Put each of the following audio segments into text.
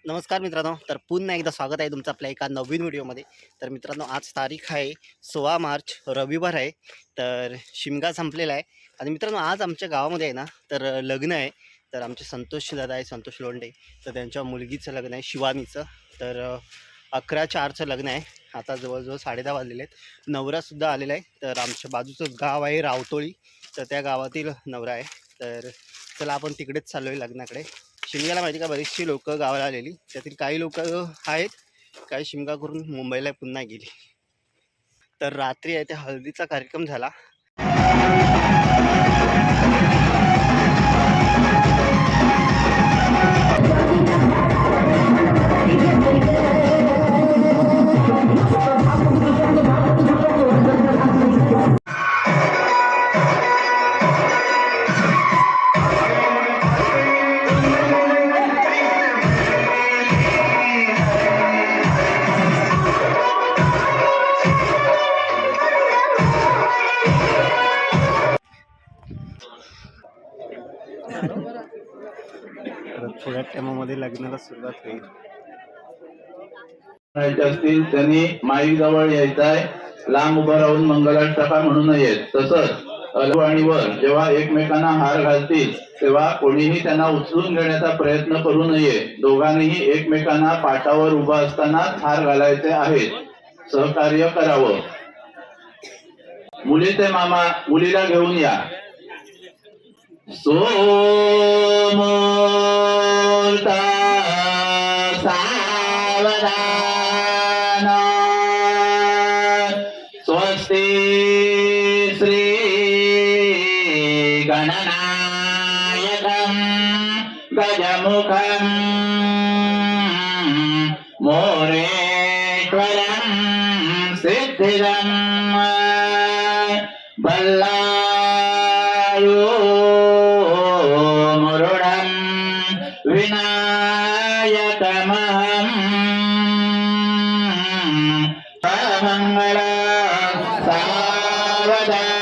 नमस्कार मित्रांनो, तर पुन्हा एकदा स्वागत आहे तुमचं आपल्या एका नवीन व्हिडिओमध्ये. तर मित्रांनो, आज तारीख आहे 16 मार्च, रविवार आहे. तर शिमगा संपलेला आहे आणि मित्रांनो आज आमच्या गावामध्ये आहे ना, तर लग्न आहे. तर आमचे संतोष दादा आहे, संतोष लोंढे. तर त्यांच्या मुलगीचं लग्न आहे, शिवानीचं. तर 11/4चं लग्न आहे. आता जवळजवळ 10:30 वाजलेले आहेत. नवरासुद्धा आलेला आहे. तर आमच्या बाजूचं गाव आहे रावतोळी, तर त्या गावातील नवरा आहे. तर चला आपण तिकडेच चाललो आहे लग्नाकडे. शिमग्याला माहिती का, बरीचशी लोक गावाला आलेली. त्यातील काही लोक आहेत, काही शिमगा करून मुंबईला पुन्हा गेली. तर रात्री आहे ते हळदीचा कार्यक्रम झाला. थोड्या टायमामध्ये लग्नाला सुरुवात होईल. असतील त्यांनी माईक जवळ यायचं आहे. लांब उभं राहून मंगलाष्टका म्हणू नयेत. तसंच आणि वर जेव्हा एकमेकांना हार घालतील तेव्हा कोणीही त्यांना उचलून घेण्याचा प्रयत्न करू नये. दोघांनीही एकमेकांना पाठावर उभा असताना हार घालायचे आहेत. सहकार्य करावं. मुलीचे मामा मुलीला घेऊन या. सोमोर्ता सावधान स्वस्ति श्री गणनायकं गजमुखं मोरेश्वरं सिद्धिदं बल्लायो मुरुडं विनायकमहं मंगल सावधान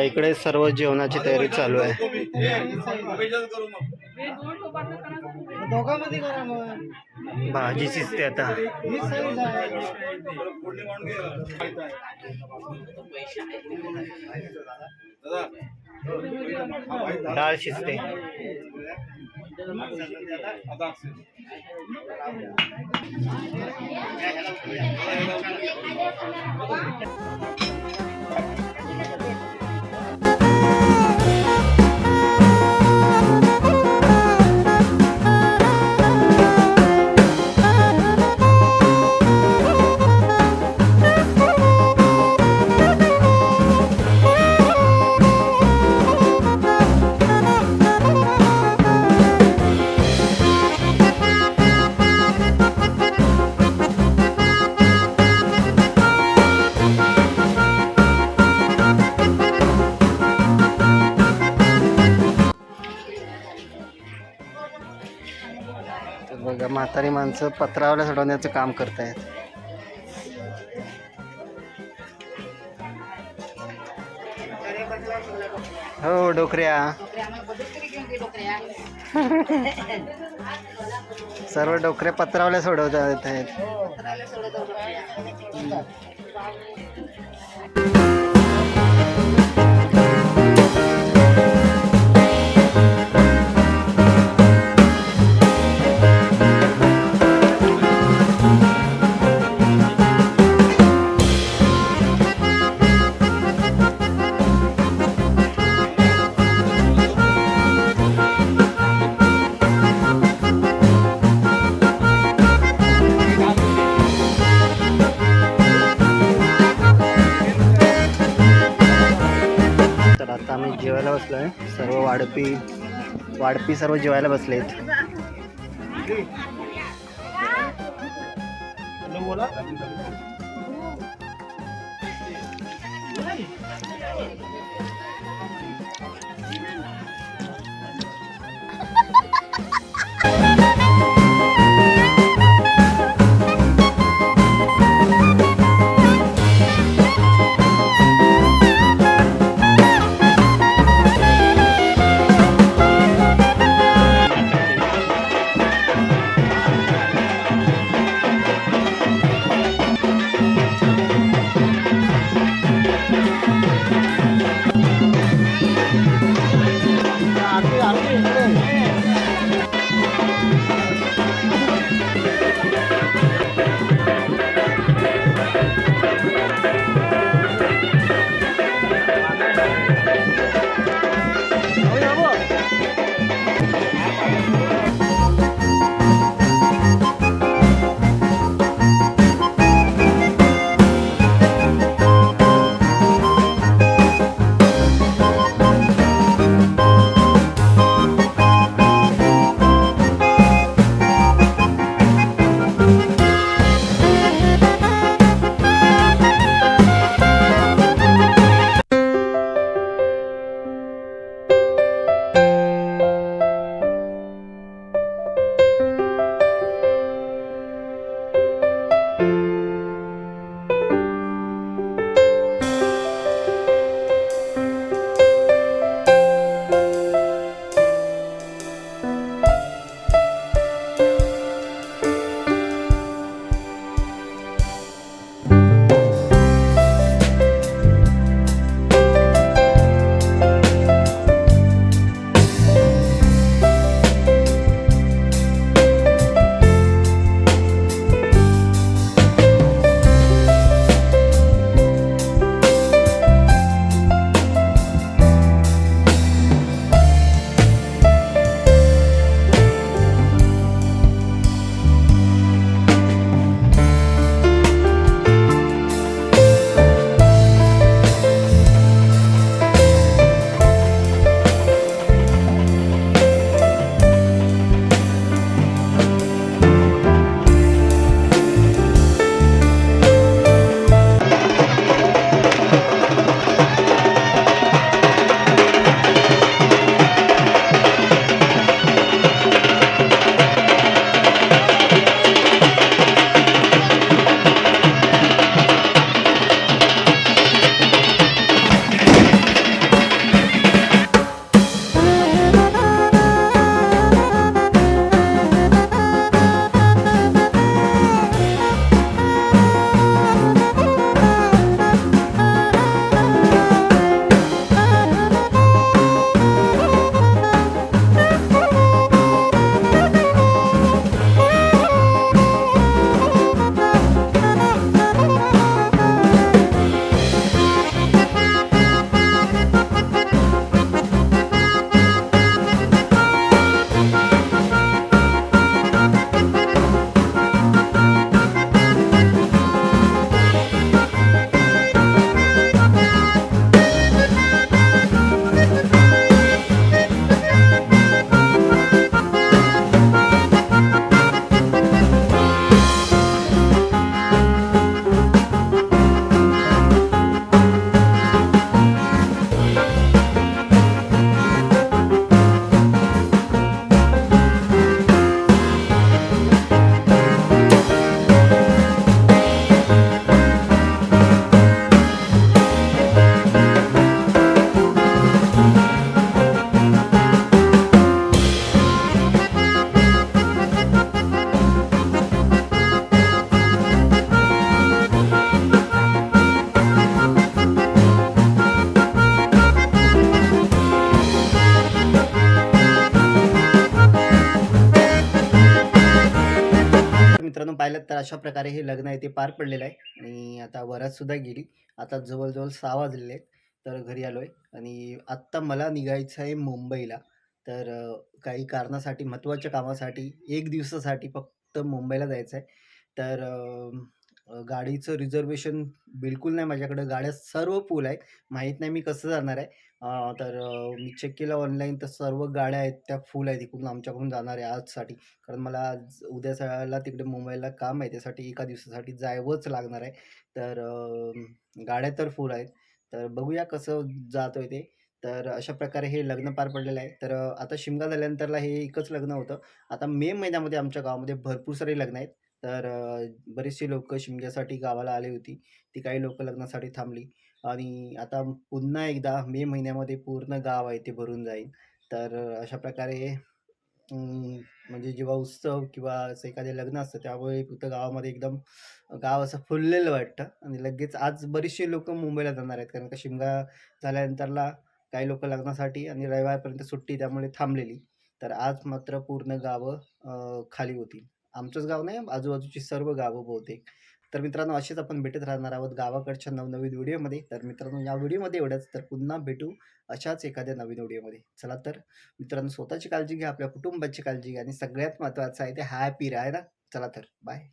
इकडे सर्व जेवणाची तयारी चालू आहे. भाजी शिजते आता. डाळ शिजते. तर बघा म्हातारी माणसं पत्रावल्या सोडवण्याचं काम करतायत. हो डोकऱ्या सर्व डोकऱ्या पत्रावल्या सोडवत आहेत. तर आता आम्ही जेवायला बसलोय. सर्व वाडपी सर्व जेवायला बसलेत. पाहिलं तर अशा प्रकारे हे लग्न आहे ते पार पडलेलं आहे आणि आता वरातसुद्धा गेली. आता जवळ-जवळ 6 वाजलेले आहेत. तर घरी आलोय आणि आत्ता मला निघायचं आहे मुंबईला. तर काही कारणासाठी, महत्त्वाच्या कामासाठी 1 दिवसासाठी फक्त मुंबईला जायचं आहे. तर गाडीचं रिझर्वेशन बिलकुल नाही माझ्याकडं. गाड्या सर्व फुल आहेत. माहीत नाही मी कसं जाणार आहे. तर मी चेक केलं ऑनलाईन तर सर्व गाड्या आहेत त्या फुल आहेत इकडून आमच्याकडून जाणाऱ्या आजसाठी. कारण मला आज उद्याच्याला तिकडे मुंबईला काम आहे. त्यासाठी एका दिवसासाठी जावंच लागणार आहे. तर गाड्या तर फुल आहेत. तर बघूया कसं जातोय ते. तर अशा प्रकारे हे लग्न पार पडलेलं आहे. तर आता शिमगा झाल्यानंतरला हे एकच लग्न होतं. आता मे महिन्यामध्ये आमच्या गावामध्ये भरपूर सारे लग्न आहेत. तर बरीचशी लोकं शिमग्यासाठी गावाला आली होती. ती काही लोकं लग्नासाठी थांबली आणि आता पुन्हा एकदा मे महिन्यामध्ये पूर्ण गाव आहे ते भरून जाईल. तर अशा प्रकारे म्हणजे जेव्हा उत्सव किंवा असं एखादे लग्न असतं त्यावेळी फक्त गावामध्ये एकदम गाव असं फुललेलं वाटतं आणि लगेच आज बरीचशी लोकं मुंबईला जाणार आहेत. कारण का शिमगा झाल्यानंतरला काही लोकं लग्नासाठी आणि रविवारपर्यंत सुट्टी त्यामुळे थांबलेली. तर आज मात्र पूर्ण गावं खाली होती. आमचंच गाव नाही, आजूबाजूची सर्व गावं बहुतेक. तर मित्रांनो असेच आपण भेटत राहणार आहोत गावाकडच्या नवनवीन व्हिडिओमध्ये. तर मित्रांनो या व्हिडिओमध्ये एवढंच. तर पुन्हा भेटू अशाच एखाद्या नवीन व्हिडिओमध्ये. चला तर मित्रांनो स्वतःची काळजी घ्या, आपल्या कुटुंबाची काळजी घ्या आणि सगळ्यात महत्त्वाचं आहे ते हॅपी राहा ना. चला तर बाय.